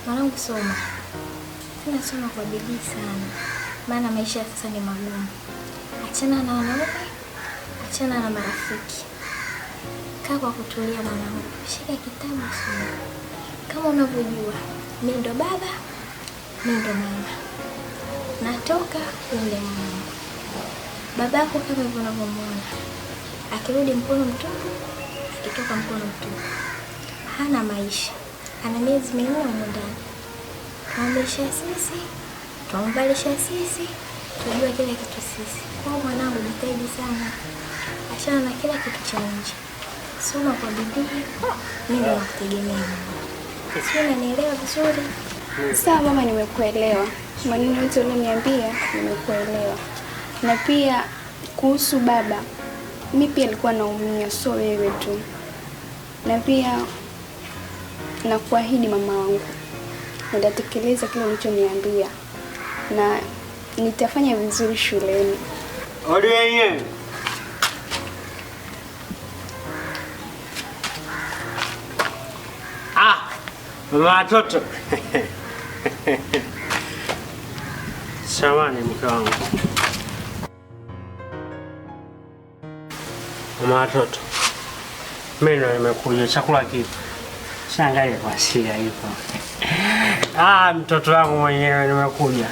Mwanangu soma. Tena soma kwa bidii sana. Maana maisha sasa ni magumu. Achana na wanaume, achana na marafiki. Kaa kwa kutulia mwanangu. Shika kitabu soma. Kama unavyojua, mimi ndo baba, mimi ndo mama. Natoka ule mwanangu. Babako kama hivyo unavyomuona. Akirudi mkono mtupu, akitoka mkono mtupu. Hana maisha. Ana miezi minne huko ndani. Tuamlisha sisi, tuambalisha sisi, tujua kila kitu sisi. Kwa mwanangu jitahidi sana. Achana na kila kitu cha nje. Soma kwa bidii. Mimi ndo nakutegemea. Sisi unanielewa vizuri? Sawa mama, nimekuelewa. Maneno yote uliniambia nimekuelewa. Na pia kuhusu baba, mimi pia nilikuwa naumia, sio wewe tu. Na pia nakuahidi mama wangu, nitatekeleza kile ulichoniambia na nitafanya vizuri shuleni. Odiye. Watoto. Samahani mke wangu. Watoto. Mimi nimekuja, chakula kipo. Shangalie kwa sia hiyo. Mtoto wangu mwenyewe nimekuja.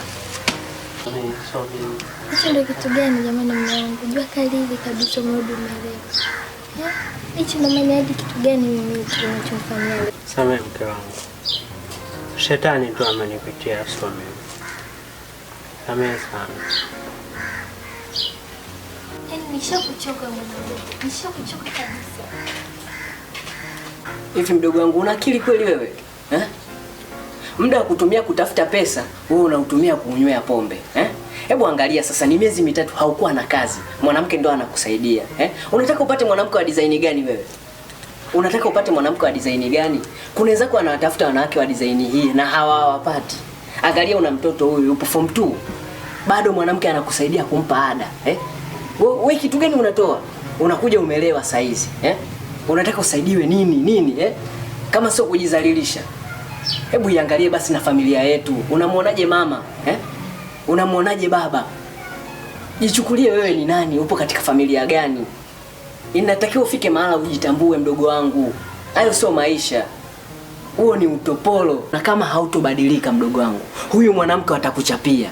Hicho ndio kitu gani jamani mume wangu? Jua kali hivi kabisa mrudi leo. Hicho ndio maana hadi kitu gani mimi tunachofanya leo? Samehe mke wangu. Shetani tu amenipitia some. Samehe sana. Nishakuchoka mwanangu. Nishakuchoka kabisa. Hivi mdogo wangu una akili kweli wewe? Muda wa kutumia kutafuta pesa, wewe unautumia kunywea pombe. Hebu angalia sasa, ni miezi mitatu haukuwa na kazi. Mwanamke ndo anakusaidia. Unataka upate mwanamke wa design gani wewe? Unataka upate mwanamke wa design gani? Kuna wenzako wanatafuta wanawake wa design hii na hawawapati. Angalia una mtoto huyu yupo form 2. Bado mwanamke anakusaidia kumpa ada. Wewe kitu gani unatoa? Unakuja umelewa saa hizi. Unataka usaidiwe nini? Kama sio kujizalilisha. Hebu iangalie basi na familia yetu. Unamuonaje mama? Unamuonaje baba? Jichukulie wewe ni nani? Upo katika familia gani? Inatakiwa ufike mahala ujitambue mdogo wangu. Hayo sio maisha. Huo ni utopolo. Na kama hautobadilika mdogo wangu, huyu mwanamke atakuchapia.